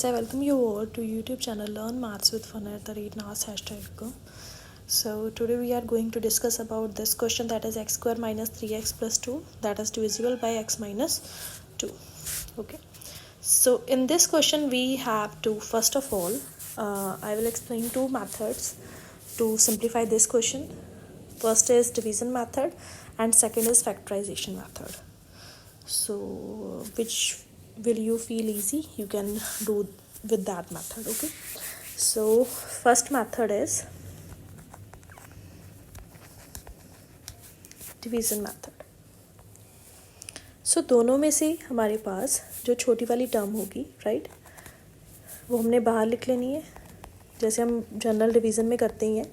I welcome you all to YouTube channel Learn Maths with Fun at the rate NAS #. So today we are going to discuss about this question, that is x square minus 3x plus 2 that is divisible by x minus 2. Okay, so in this question we have to first of all I will explain two methods to simplify this question. First is division method and second is factorization method. So which will you feel easy, you can do with that method. Okay, so first method is division method. So दोनों में से हमारे पास जो छोटी वाली term होगी, right, वो हमने बाहर लिख लेनी है जैसे हम जनरल डिवीज़न में करते ही हैं,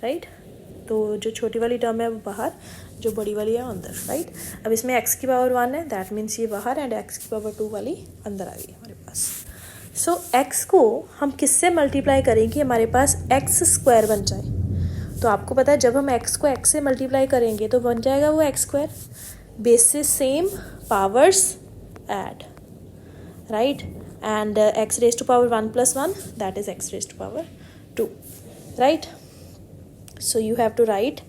राइट. तो जो छोटी वाली टर्म है वो बाहर, जो बड़ी वाली है अंदर, राइट. अब इसमें x की पावर 1 है, दैट मीन्स ये बाहर, एंड x की पावर 2 वाली अंदर आ गई हमारे पास. सो x को हम किससे मल्टीप्लाई करेंगे, हमारे पास x स्क्वायर बन जाए. तो आपको पता है जब हम x को x से मल्टीप्लाई करेंगे तो बन जाएगा वो x square. Basis same, powers add, right, and x raise to power 1 + 1 that is x raise to power 2, right. So you have to write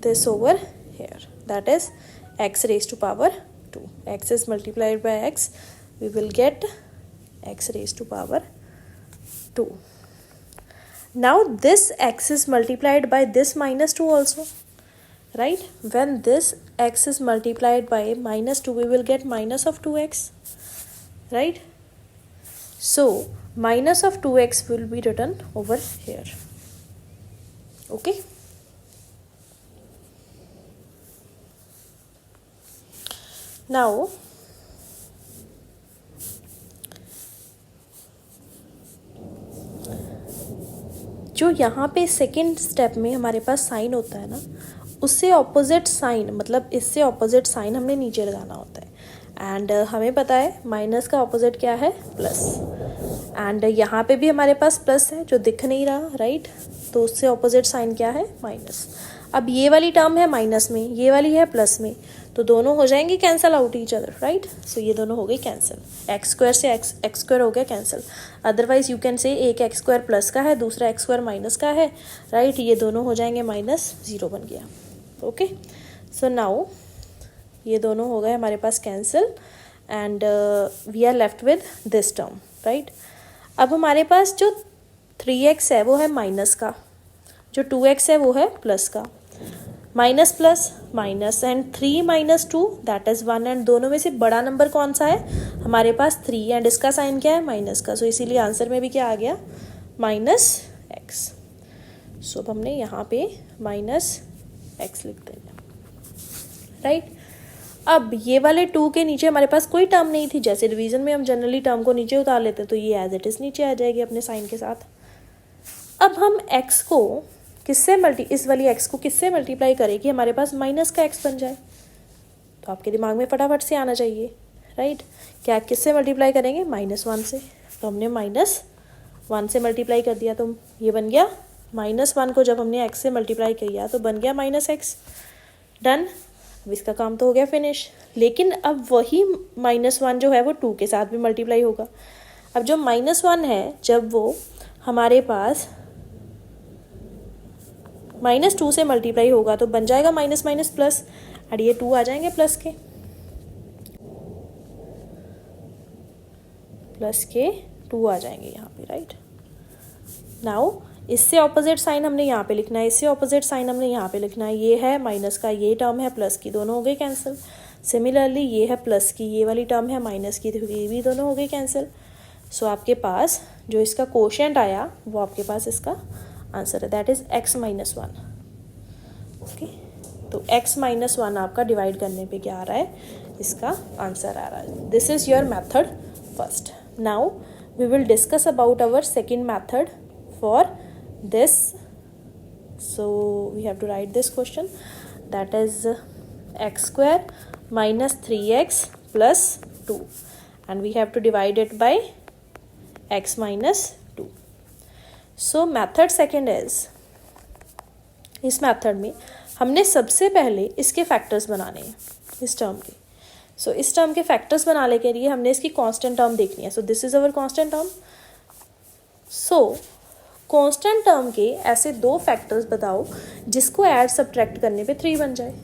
this over here, that is x raised to power 2. X is multiplied by x, we will get x raised to power 2. Now this x is multiplied by this minus 2 also, right. When this x is multiplied by minus 2, we will get minus of 2x, right. So minus of 2x will be written over here. Okay, now जो यहाँ पे second step में हमारे पास sign होता है ना, उससे opposite sign, मतलब इससे ऑपोजिट साइन हमने नीचे लगाना होता है. एंड हमें पता है माइनस का ऑपोजिट क्या है, प्लस. एंड यहाँ पे भी हमारे पास प्लस है जो दिख नहीं रहा, राइट. तो उससे ऑपोजिट साइन क्या है, माइनस. अब ये वाली टर्म है माइनस में, ये वाली है प्लस में, तो दोनों हो जाएंगे cancel out each other, right. So ये दोनों हो गई कैंसिल. एक्स स्क्वायर से एक्स स्क्वायर हो गया cancel. Otherwise you can say एक एक्स स्क्वायर प्लस का है, दूसरा एक्स स्क्वायर माइनस का है, राइट. ये दोनों हो जाएंगे माइनस, 0 बन गया. ओके, सो नाउ ये दोनों हो गए हमारे पास cancel and we are left with this term, right. अब हमारे पास जो 3x है वो है माइनस का, जो 2x है वो है प्लस का. Minus plus minus, and 3 - 2 that is 1. And दोनों में से बड़ा नंबर कौन सा है, हमारे पास 3, एंड इसका साइन क्या है, माइनस का. सो इसीलिए आंसर में भी क्या आ गया, -x. सो अब हमने यहाँ पे -x लिख देंगे, राइट. अब ये वाले 2 के नीचे हमारे पास कोई टर्म नहीं थी. जैसे डिवीज़न में हम जनरली टर्म को नीचे उतार लेते हैं, तो ये एज इट इज़ नीचे आ जाएगी अपने साइन के साथ. अब हम x को किससे इस वाली x को किससे मल्टीप्लाई करें कि हमारे पास माइनस का x बन जाए. तो आपके दिमाग में फटाफट से आना चाहिए, राइट. क्या किससे मल्टीप्लाई करेंगे, -1 से. तो हमने -1 से मल्टीप्लाई कर दिया, तो ये बन गया -1 को जब हमने x से मल्टीप्लाई किया तो बन गया -x. डन. अब इसका काम तो हो गया फिनिश. लेकिन अब वही -1 जो है वो 2 के साथ भी मल्टीप्लाई होगा. अब जो -1 है जब वो हमारे पास -2 से मल्टीप्लाई होगा तो बन जाएगा माइनस माइनस प्लस, और ये 2 आ जाएंगे प्लस के 2 आ जाएंगे यहाँ पे, राइट. नाउ इससे ऑपोजिट साइन हमने यहाँ पे लिखना है, इससे ऑपोजिट साइन हमने यहाँ पे लिखना है. ये है माइनस का, ये टर्म है प्लस की, दोनों हो गए कैंसिल. सिमिलरली ये है प्लस की, ये वाली टर्म है माइनस की, तो ये भी दोनों हो गए कैंसिल. सो आपके पास जो इसका कोशेंट आया वो आपके पास इसका आंसर है, दैट इज़ x - 1. ओके, तो x - 1 आपका डिवाइड करने पे क्या आ रहा है, इसका आंसर आ रहा है. This is your method first. Now we will discuss about our second method for this. So we have to write this question, that is x square minus 3x plus 2, and we have to divide it by x minus 2. So method second is, इस method में हमने सबसे पहले इसके factors बनाने हैं इस term के. सो इस टर्म के फैक्टर्स बनाने के लिए हमने इसकी कांस्टेंट टर्म देखनी है. So this is our constant term, so constant term के ऐसे दो फैक्टर्स बताओ जिसको ऐड सब्ट्रैक्ट करने पे 3 बन जाए।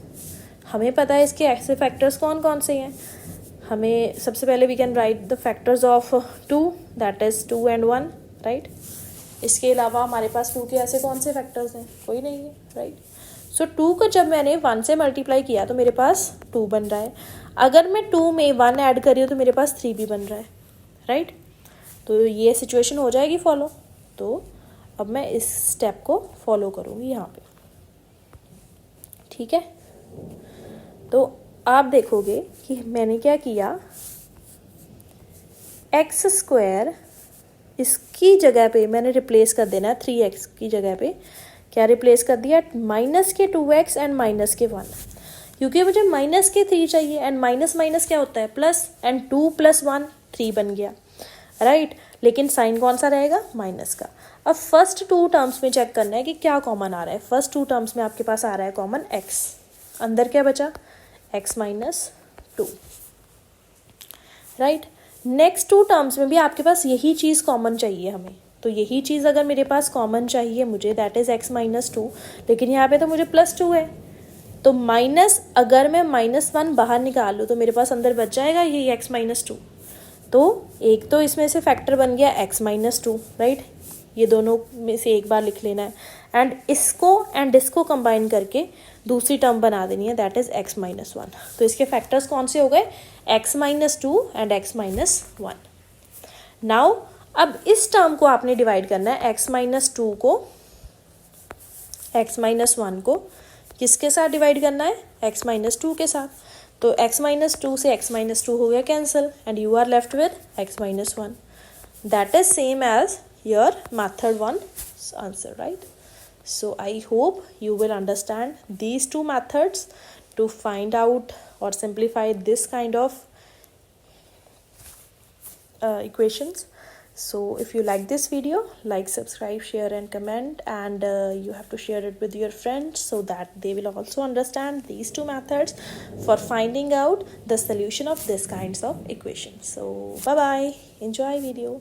हमें पता है इसके ऐसे फैक्टर्स कौन कौन से हैं। हमें सबसे पहले we can write the factors of 2, that is 2 and 1, right. इसके अलावा हमारे पास 2 के ऐसे कौन से फैक्टर्स हैं, कोई नहीं है, राइट। सो 2 को जब मैंने 1 से मल्टीप्लाई किया तो मेरे पास 2 बन रहा है। अगर मैं 2 में 1 ऐड कर रही हूँ तो मेरे पास 3 भी बन रहा है, राइट। तो ये सिचुएशन हो जाएगी फॉलो। तो अब मैं इस स्टेप को फॉलो करूँगी यहाँ पे, ठीक है। तो आप देखोगे कि मैंने क्या किया, x² इसकी जगह पे मैंने रिप्लेस कर देना है 3x की जगह पे क्या रिप्लेस कर दिया, माइनस के 2x एंड माइनस के 1, क्योंकि मुझे माइनस के 3 चाहिए एंड माइनस माइनस क्या होता है प्लस, एंड 2 + 1 3 बन गया, राइट। लेकिन साइन कौन सा रहेगा, माइनस का। अब फर्स्ट 2 टर्म्स में चेक करना है कि क्या कॉमन आ रहा है। फर्स्ट 2 टर्म्स में आपके पास आ रहा है कॉमन x, अंदर क्या बचा x - 2, राइट। नेक्स्ट 2 टर्म्स में भी आपके पास यही चीज़ कॉमन चाहिए हमें। तो यही चीज़ अगर मेरे पास कॉमन चाहिए मुझे, दैट इज़ x - 2, लेकिन यहाँ पे तो मुझे +2 है। तो माइनस, अगर मैं -1 बाहर निकाल लूँ तो मेरे पास अंदर बच जाएगा ये x - 2। तो एक तो इसमें से फैक्टर बन गया x - 2, राइट। ये दोनों में से एक बार लिख लेना है एंड इसको कंबाइन करके दूसरी टर्म बना देनी है, दैट इज़ x - 1। तो इसके फैक्टर्स कौन से हो गए, x - 2 एंड x - 1। नाउ अब इस टर्म को आपने डिवाइड करना है, x - 2 को x - 1 को किसके साथ डिवाइड करना है, x - 2 के साथ। तो x - 2 से x - 2 हो गया cancel and you are left with x - 1। That is same as your method 1 answer, right. So I hope you will understand these 2 methods to find out or simplify this kind of equations. So if you like this video, like, subscribe, share and comment, and you have to share it with your friends so that they will also understand these 2 methods for finding out the solution of this kinds of equations. So bye bye, enjoy video.